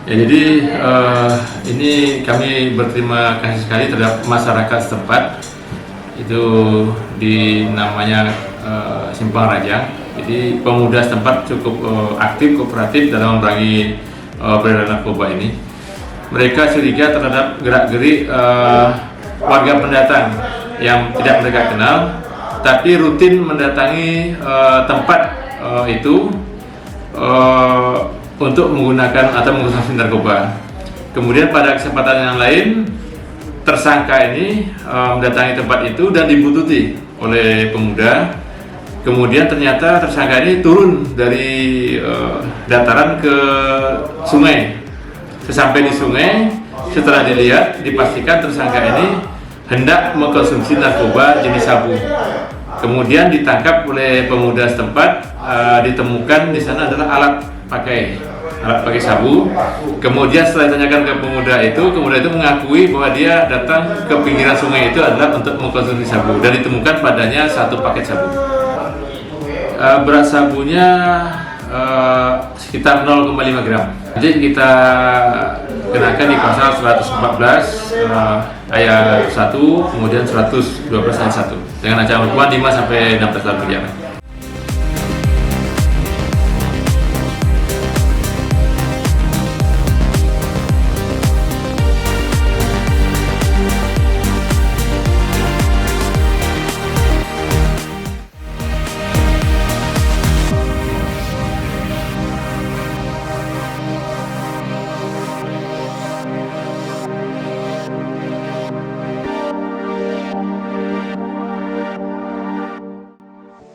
Ya, jadi ini kami berterima kasih sekali terhadap masyarakat setempat itu di namanya Simpang Rajang. Jadi pemuda setempat cukup aktif, kooperatif dalam memerangi peredaran narkoba ini. Mereka curiga terhadap gerak-gerik warga pendatang yang tidak mereka kenal, tapi rutin mendatangi tempat itu untuk menggunakan atau mengkonsumsi narkoba. Kemudian pada kesempatan yang lain, tersangka ini mendatangi tempat itu dan dibuntuti oleh pemuda. Kemudian ternyata tersangka ini turun dari dataran ke sungai. Sesampai di sungai, setelah dilihat, dipastikan tersangka ini hendak mengkonsumsi narkoba jenis sabu. Kemudian ditangkap oleh pemuda setempat, ditemukan di sana adalah alat pakai sabu. Kemudian setelah ditanyakan ke pemuda itu mengakui bahwa dia datang ke pinggiran sungai itu adalah untuk mengkonsumsi sabu dan ditemukan padanya 1 paket sabu. Berat sabunya sekitar 0,5 gram. Jadi kita kenakan di pasal 114 ayat 1 kemudian 112 ayat 1 dengan ancaman hukuman 5 sampai 16 tahun penjara.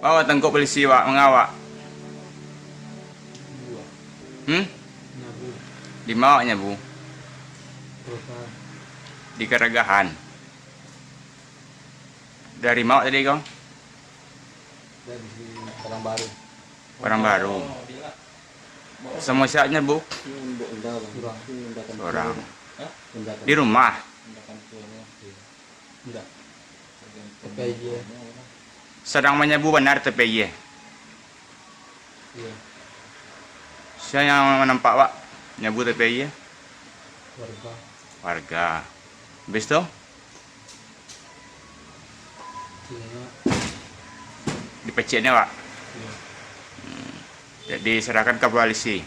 Bawa tengkuk polisi wak mengawak. Di mawaknya bu. Di Keragahan. Dari mawak tadi kau? Dari Parangbaru. Parangbaru. Semua siapnya bu? Orang. Di rumah. Sedang menyebu benar TPY. Siapa yang menampak pak nyebu TPY? Warga. Habis itu? Dipeciknya pak. Jadi serahkan ke polisi.